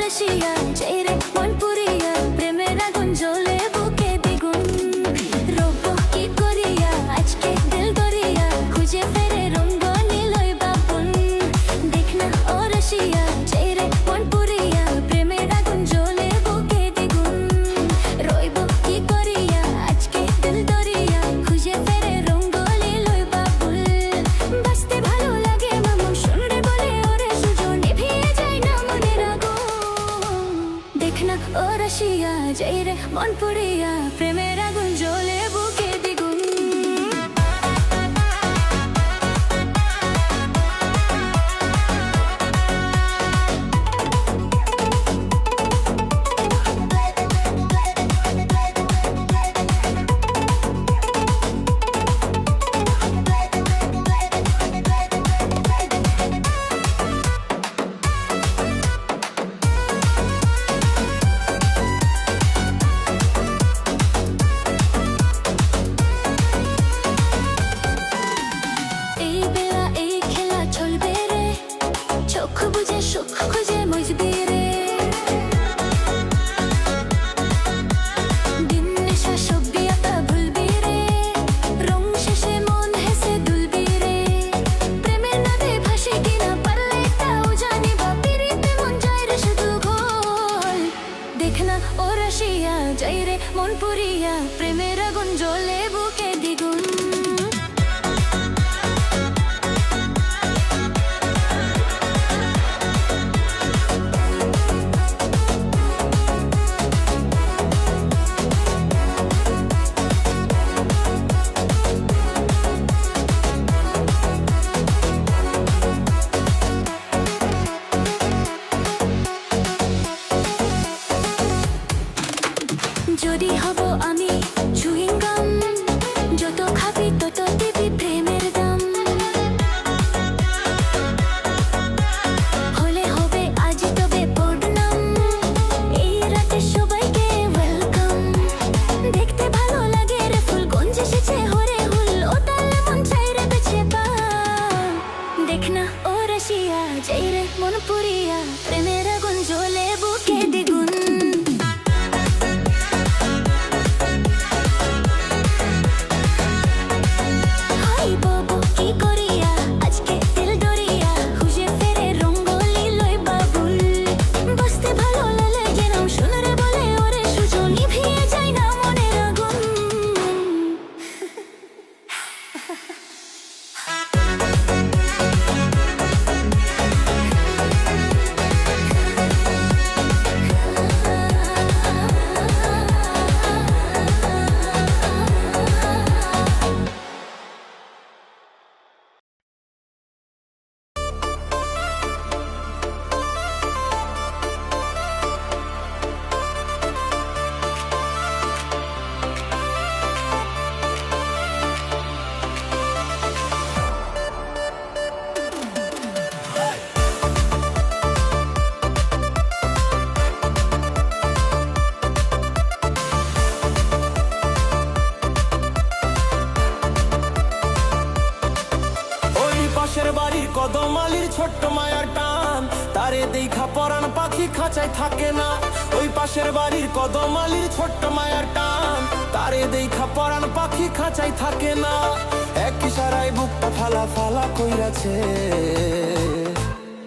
রসিয়া চেরে মন পুরিয়া প্রেমের আগুন জ্বলে বুকে দ্বিগুণ রব কি করিয়া আজকে দিল দরিয়া খুঁজে ফেরে রঙ্গ নীলই বাবুন দেখনা ও রসিয়া চেরে মন পুরিয়া প্রেমের আগুন জ্বলে বুকে দ্বিগুণ রইব কি করিয়া আজকে দিল দরিয়া খুঁজে ফেরে রঙ্গ নীলই বাবুল বাসতে ভালো লাগে মামু শুনরে বলে ওরে সুজন নিভিয়ে যায় না মনের আগুন দেখনা ও রসিয়া চেরে মন পুরিয়া প্রেমের আগুন জ্বলে বুকে দ্বিগুণ এই বেলা এই খেলা চলবে রে চোখ বুঝে সুখ খুঁজে মজবি রে দিন নেশা সবই আতা ভুলবি রে রং শেষে মন হেসে দুলবি রে প্রেমের নদে ভাসে কিনা পারলে তাও জানি বা পিরিতে মন যায় রে শুধু ঘোল দেখনা ও রসিয়া যাই রে মন পুরিয়া প্রেমের আগুন জ্বলে বুকে দ্বিগুণ যদি হব আমি চুইং গাম যত খাবি তত দিবি প্রেমের দাম হলে হবে আজ তবে বদনাম এই রাতে সবাইকে ওয়েলকাম দেখতে ভালো লাগে রে ফুল গঞ্জ এসেছে হরে হুল ও তালে মন চাই রে বেছে পা দেখনা ও রসিয়া যাই রে মন পুরিয়া প্রেমের আগুন জ্বলে বুকে দ্বিগুণ কি করিয়া আজকে দিল দরিয়া খুঁজে ফেরে রঙ্গ লীলই বাবুল বসতে ভালো লাগে নাম শুনরে বলে ওরে সুজন নিভিয়ে যায় না মনের আগুন বাড়ির কদমালির ছোট্ট মায়ার টান তারে দেখা পরাণ পাখি খাঁচায় থাকে না ওই পাশের বাড়ির কদমালির ছোট্ট মায়ার টান তারে দেখা পরাণ পাখি খাঁচায় থাকে না এক ইশারায় বুকটা ফালা ফালা কইরাছে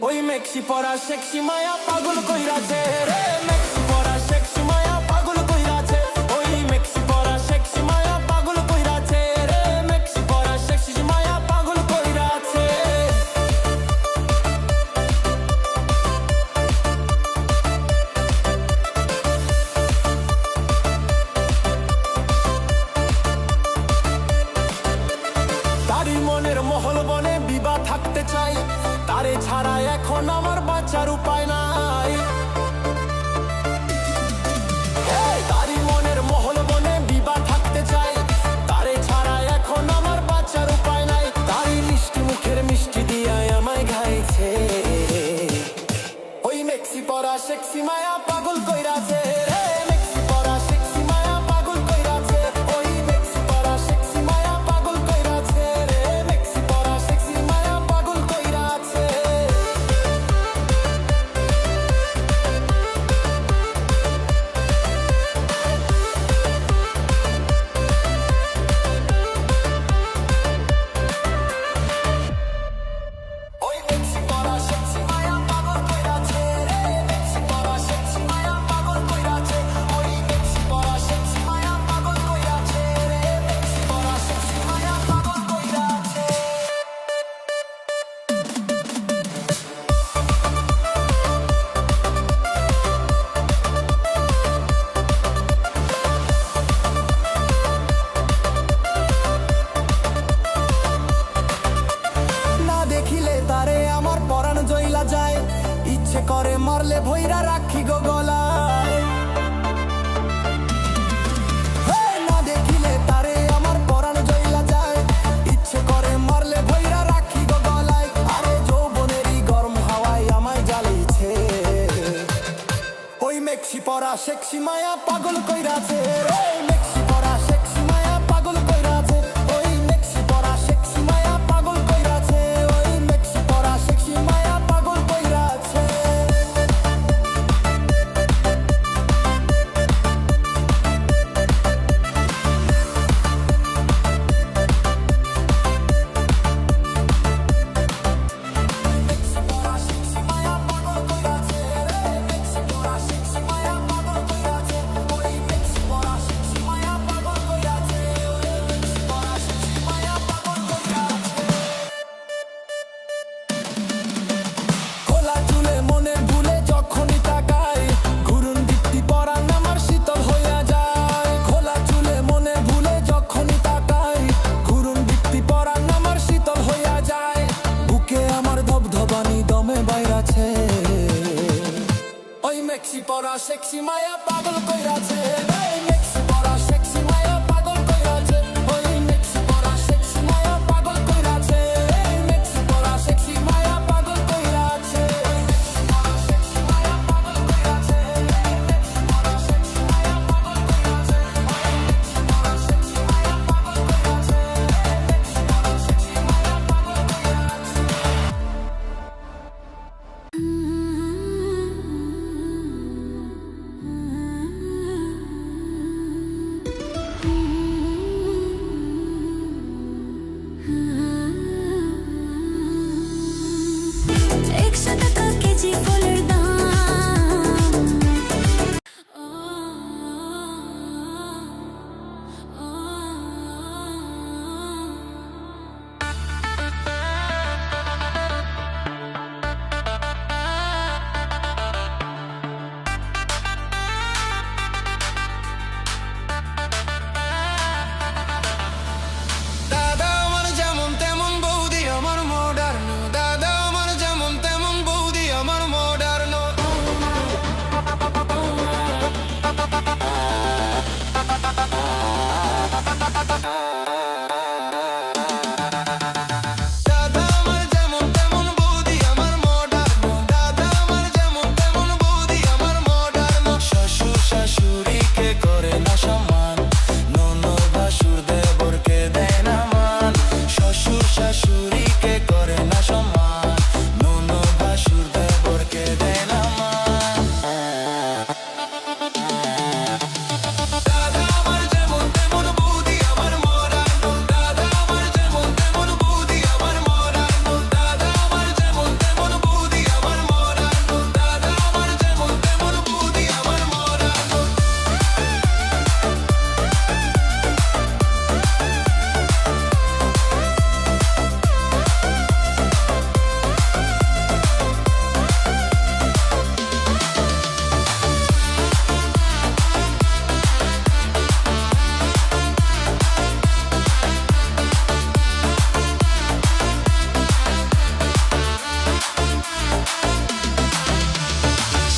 ওই মেক্সি পরা সেক্সি মায়া পাগল কইরাছে রে মেক্সি পরা সেক্সি মায়া পাগল কইরাছে ওই মেক্সি পরা সেক্সি মায়া পাগল কইরাছে রে মেক্সি পরা সেক্সি মায়া পাগল কইরাছে তারি মনের মহল বনে বিবাহ থাকতে চাই তারে ছাড়া এখন আমার বাঁচার উপায় নাই তারি মনের মহল বনে বিবাহ থাকতে চাই তারে ছাড়া এখন আমার বাঁচার উপায় নাই তারি মিষ্টি মুখের মিষ্টি দিয়া আমায় ঘাইছে ওই মেক্সি পরা সেক্সি মায়া পাগল কইরাছে রে মেক্সি পরা সেক্সি মায়া পাগল কইরাছে ওই মেক্সি পরা সেক্সি মায়া পাগল কইরাছে রে মেক্সি পরা সেক্সি মায়া পাগল কইরাছে ভইরা রাখি গো গলায়। না দেখিলে তারে আমার পরাণ জ্বলা যায়, ইচ্ছে করে মারলে ভইরা রাখি গো গলায়। আরে যৌবনেরই গরম হাওয়ায় আমায় জ্বালিয়েছে, ওই মেক্সি পরা সেক্সি মায়া পাগল কইরাছে। ওই মেক্সি পরা সেক্সি মায়া পাগল কইরাছে, ওই মেক্সি পরা সেক্সি মায়া পাগল কইরাছে, ওই মেক্সি পরা সেক্সি মায়া পাগল কইরাছে। খোলা চুলে মনের ভুলে যখনই তাকাই, ঘুরুন দীপ্তি পরাণ আমার শীতল হইয়া যায়। খোলা চুলে মনে ভুলে যখনই তাকাই, ঘুরুন দীপ্তি পরাণ আমার শীতল হইয়া যায়। বুকে আমার ধবধবানি দমে বাইরাছে, ওই মেক্সি পরা সেক্সি মায়া পাগল কইরাছে। ওই মেক্সি পরা সেক্সি মায়া পাগল কইরাছে, ওই মেক্সি পরা সেক্সি মায়া পাগল কইরাছে, ওই মেক্সি পরা সেক্সি মায়া পাগল কইরাছে। দাদা আমার যেমন তেমন বৌদি আমার মডার্ন, দাদা আমার যেমন তেমন বৌদি আমার মডার্ন। দাদা আমার যেমন তেমন বৌদি আমার মডার্ন, দাদা আমার যেমন তেমন বৌদি আমার মডার্ন। শ্বশুর শাশুড়িকে করে না সম্মান, ননদ ভাসুর দেবরকে দেয় না মান। শ্বশুর শাশুড়িকে করে না সম্মান, ননদ ভাসুর দেবরকে দেয় না মান। দাদা আমার যেমন তেমন বৌদি আমার মডার্ন, দাদা আমার যেমন তেমন বৌদি আমার মডার্ন, দাদা আমার যেমন তেমন বৌদি আমার মডার্ন, দাদা আমার যেমন তেমন বৌদি আমার মডার্ন।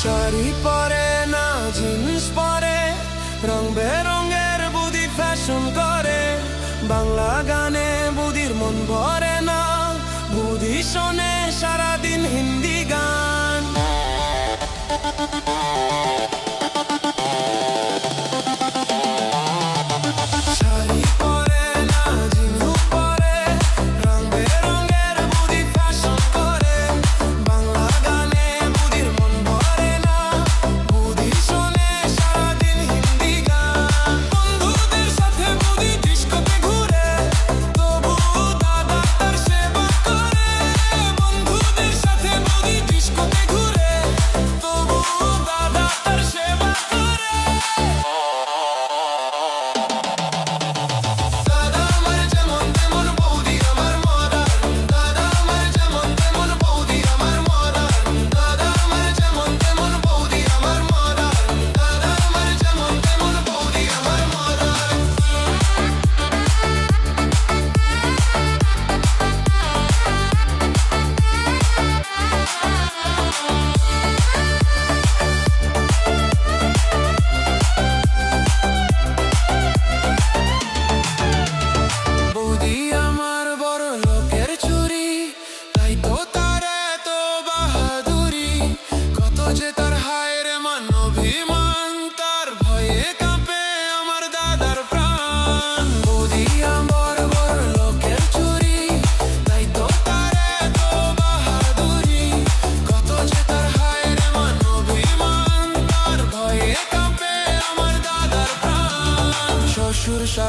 শাড়ি পরে না জিন্স পরে, রং বেরঙের বুদি ফ্যাশন করে। বাংলা গানে বুদির মন ভরে না, বুদি শোনে সারাদিন হিন্দি গান। শাড়ি পরে না জিন্স পরে, রং বেরঙের বুদি ফ্যাশন করে। বাংলা গানে বুদির মন ভরে না, বুদি শোনে সারাদিন হিন্দি গান। বন্ধুদের সাথে বুদি ডিস্কোতে ঘুরে, তবু দাদা তার সেবা করে।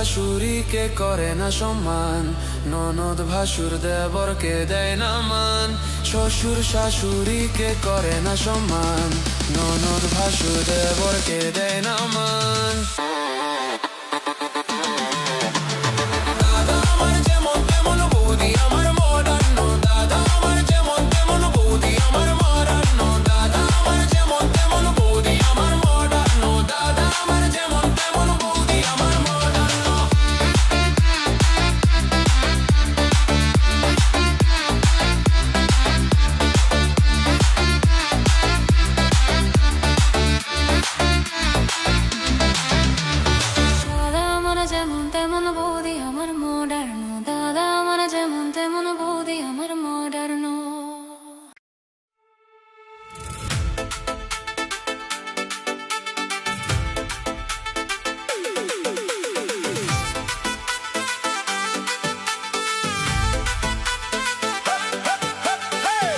শাশুড়িকে করে না সম্মান, ননদ ভাসুর দেবরকে দেয় না মান। শ্বশুর শাশুড়িকে করে না সম্মান, ননদ ভাসুর দেবরকে দেয় না মান। দাদা আমার যেমন তেমন বৌদি আমার মডার্ন, দাদা আমার যেমন তেমন বৌদি আমার মডার্ন, দাদা আমার যেমন তেমন বৌদি আমার মডার্ন, দাদা আমার যেমন তেমন বৌদি আমার মডার্ন। দাদা আমার যেমন তেমন বৌদি আমার মডার্ন, দাদা আমার যেমন তেমন বৌদি আমার মডার্ন।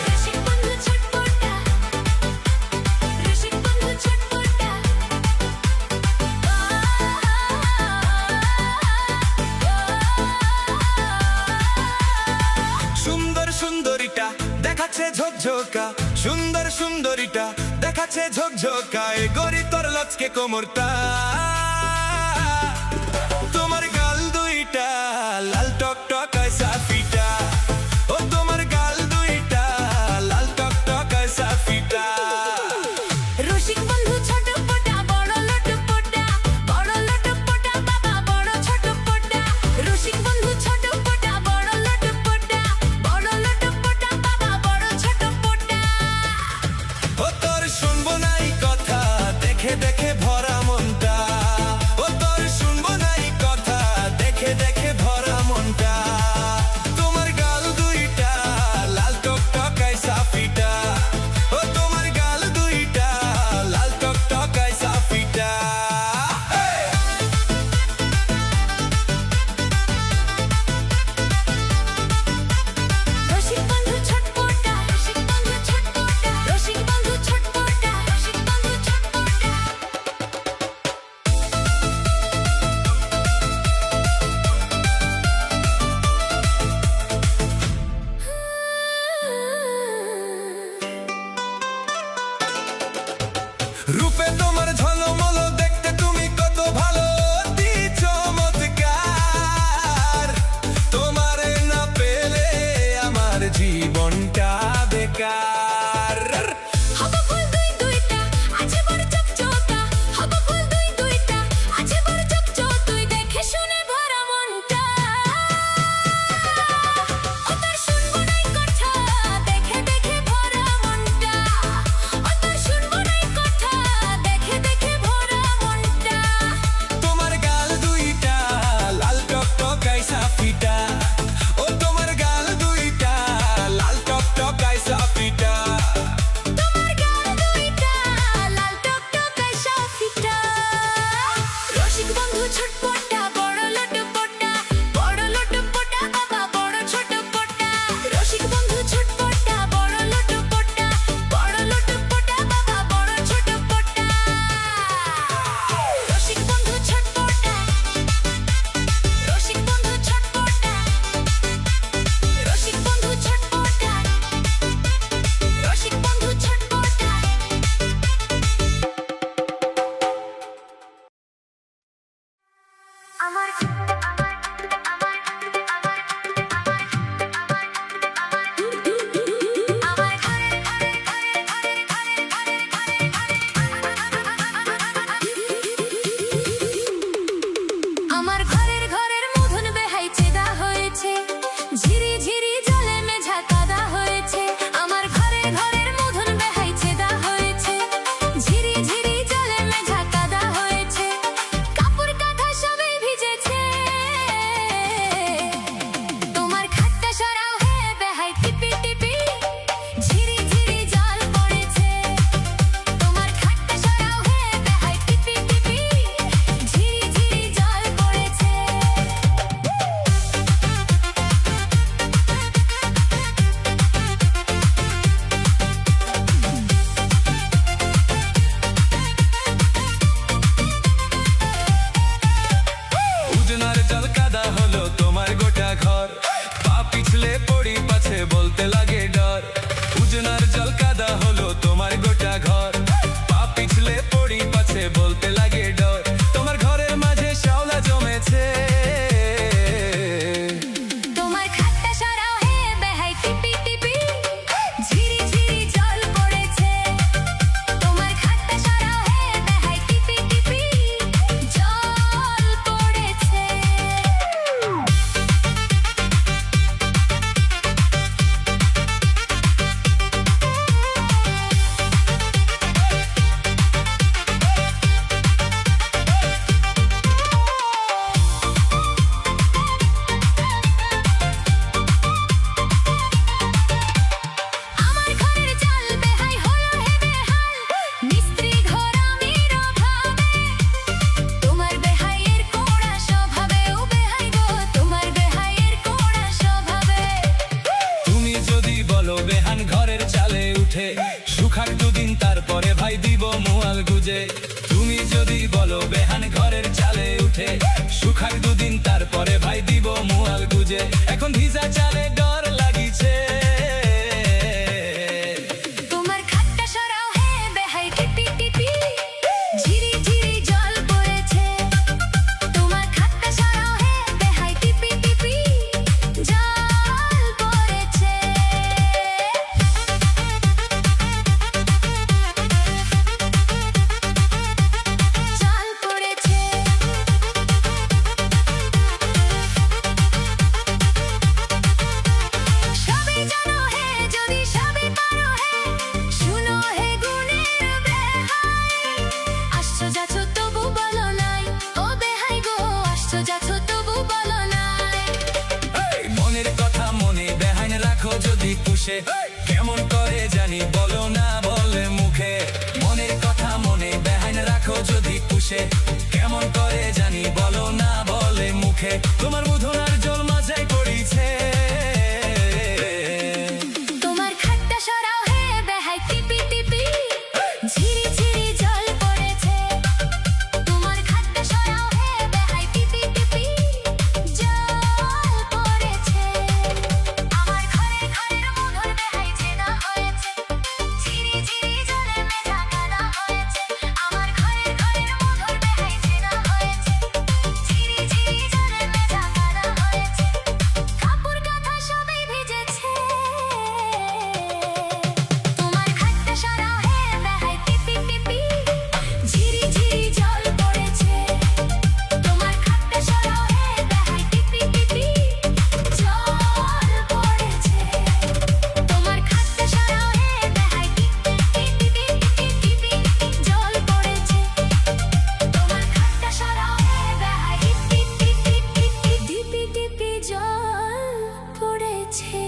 রসিক বন্ধু ছটপটা, রসিক বন্ধু ছটপটা। সুন্দর সুন্দরীটা দেখাচ্ছে ঝকঝকা, সুন্দর সুন্দরীটা দেখাচ্ছে ঝকঝকা, এ গরি তোর লচকে কোমরটা। তোমার গাল দুইটা লাল টকটকায় সাফিটা, ও তোমার গাল দুইটা লাল টকটকায় সাফিটা। রসিক বন্ধু ছটপটা, বড় লটপটা, বড় লটপটা বাবা বড় ছটপটা। রসিক বন্ধু ছটপটা, বড় লটপটা, বড় লটপটা বাবা বড় ছটপটা। ও তোর শুনবো নাই কথা দেখে দেখে ভরা মনটা, ও তোর শুনবো নাই কথা দেখে দেখে ভরা মনটা। তোমার গাল দুইটা লাল টকটকায় সাফিটা, ও তোমার গাল দুইটা লাল টকটকায় সাফিটা। রসিক বন্ধু ছটপটা, রসিক বন্ধু ছটপটা, রসিক বন্ধু ছটপটা, রসিক বন্ধু ছটপটা। রূপে তোমার ঝলমল দেখতে তুমি কত ভালো, অতি চমৎকার। তোমারে না পেলে আমার জীবনটা বেকার। হব ফুল দুই দুইটা, আছে বড় চকচকা, হব ফুল দুই দুইটা, আছে বড় চকচক, তুই দেখে শুনে ভরা মনটা। ও তোর শুনবো নাই কথা দেখে দেখে ভরা মনটা, ও তোর শুনবো নাই কথা দেখে দেখে ভরা মনটা। তোমার গাল দুইটা লাল টকটকায় সাফিটা, ও তোমার গাল দুইটা লাল টকটকায় সাফিটা। তোমার গাল দুইটা লাল টকটকায় সাফিটা। রসিক বন্ধু ছটপটা, বড় লটপটা, বড় লটপটা বাবা বড় ছটপটা। রসিক বন্ধু ছটপটা, বড় লটপটা, বড় লটপটা বাবা বড় ছটপটা। রসিক বন্ধু ছটপটা, রসিক বন্ধু ছটপটা, রসিক বন্ধু ছটপটা, রসিক বন্ধু ছটপটা। আমার আমার ঘরের ঘরের মধুন বেহাই চেদা হয়েছে, ঝিরি ঝিরি জলে মেঝা কাদা হয়েছে। আমার ঘরের ঘরের মধুন বেহাই চেদা হয়েছে, ঝিরি ঝিরি জলে মেঝা কাদা হয়েছে। কাপড় কাঁথা সবই ভিজেছে, পুষে কেমন করে জানি বলো না বলে মুখে মনের কথা মনে বেহাইন রাখো যদি পুষে কেমন করে জানি বলো না বলে মুখে তোমার মুধনার জল মাঝাই পড়িছে তোমার খাটটা সরাও হে বেহাই টিপি টিপি ঝিরি ঝিরি জল পড়েছে তোমার খাটটা সরাও হে বেহাই টিপি টিপি জল পড়েছে আমার ঘরে ঘরের মধুর বেহাই চেনা হয়েছে ঝিরি ঝিরি জলে মেঝা কাদা হয়েছে আমার ঘরে ঘরের মধুর বেহাই চেনা হয়েছে ঝিরি ঝিরি জলে মেঝা কাদা হয়েছে কাপড় কাঁথা সবই ভিজেছে তোমার খাটটা সরাও হে বেহাই টিপি টিপি ঝিরি ঝিরি জল পড়েছে তোমার খাটটা সরাও হে বেহাই টিপি টিপি জল পড়েছে তোমার খাটটা সরাও হে বেহাই টিপি টিপি জল পড়েছে তোমার খাটটা সরাও হে বেহাই টিপি টিপি জল পড়েছে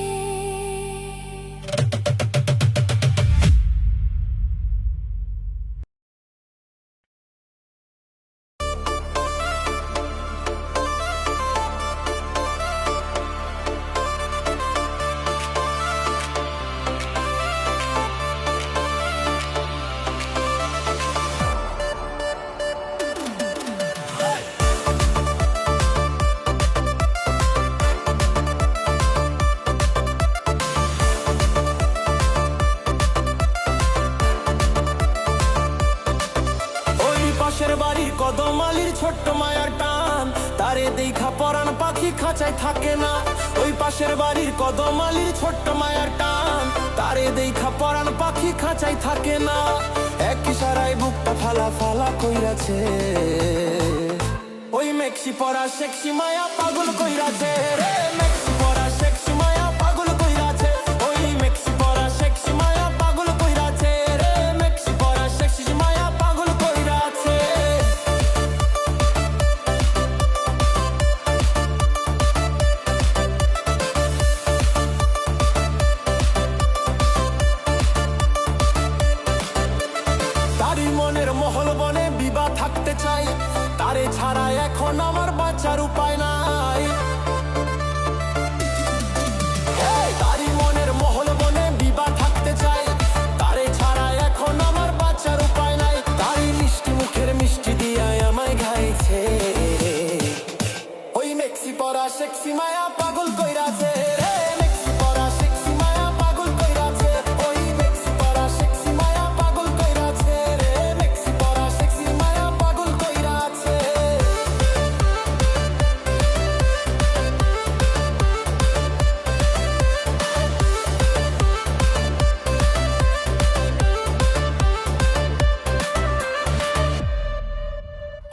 ওই পাশের বাড়ির কদমালির ছোট্ট মায়ার টান তারে দেখা পরাণ পাখি খাঁচায় থাকে না ওই পাশের বাড়ির কদমালির ছোট্ট মায়ার টান তারে দেখা পরাণ পাখি খাঁচায় থাকে না এক ইশারায় বুকটা ফালা ফালা কইরাছে ওই মেক্সি পরা সেক্সি মায়া পাগল কইরাছে রে মেক্সি পরা সেক্সি মায়া পাগল কইরাছে ওই মেক্সি পরা সেক্সি মায়া পাগল কইরাছে রে মেক্সি পরা সেক্সি মায়া পাগল কইরাছে তারই মনের মহল বনে বিবাহ থাকতে চাই তারে ছাড়া এখন আমার বাঁচার উপায় নাই তারই মনের মহল বনে বিবাহ থাকতে চাই তারে ছাড়া এখন আমার বাঁচার উপায় নাই তারই মিষ্টি মুখের মিষ্টি দিয়ায় আমায় ঘাইছে ওই মেক্সি পরা সেক্সি মায়া পাগল কইরাছে রে মেক্সি পরা সেক্সি মায়া পাগল কইরাছে ওই মেক্সি পরা সেক্সি মায়া পাগল কইরাছে রে মেক্সি পরা সেক্সি মায়া পাগল কইরাছে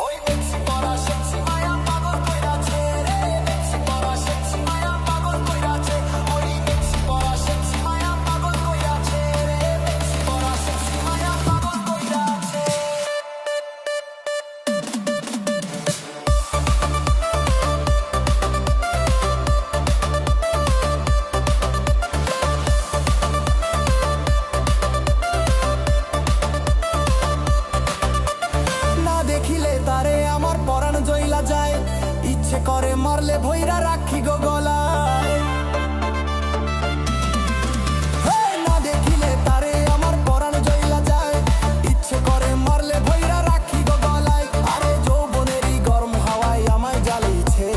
ওই মেক্সি পরা সেক্সি মায়া পাগল কইরাছে রে মেক্সি পরা সেক্সি মায়া পাগল কইরাছে ওই মেক্সি পরা সেক্সি মায়া পাগল কইরাছে রে মেক্সি পরা সেক্সি মায়া পাগল কইরাছে না দেখিলে তারে আমার পরাণ জইলা যায় ইচ্ছে করে মারলে ভইরা রাখি গো গলায় না দেখিলে তারে আমার পরাণ জইলা যায় ইচ্ছে করে মারলে ভইরা রাখি গো গলায় আরে যৌবনেরই গরম হাওয়ায় আমায় জ্বালিয়েছে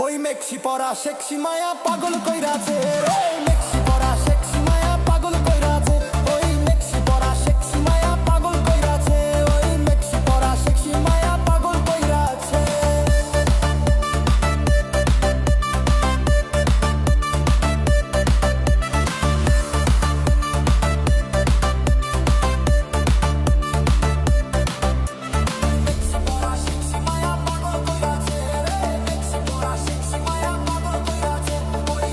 ওই মেক্সি পরা সেক্সি মায়া পাগল কইরাছে রে মেক্সি পরা সেক্সি মায়া পাগল কইরাছে ওই মেক্সি পরা সেক্সি মায়া পাগল কইরাছে ওই মেক্সি পরা সেক্সি মায়া পাগল কইরাছে মেক্সি পরা সেক্সি মায়া পাগল কইরাছে রে মেক্সি পরা সেক্সি মায়া পাগল কইরাছে ওই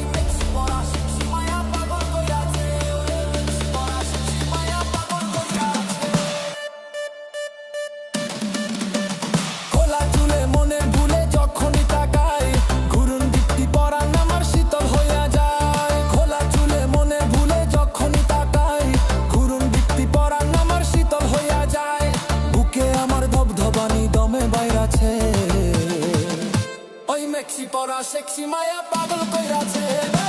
মরা সেক্সি মায়া পাগল কইরাছে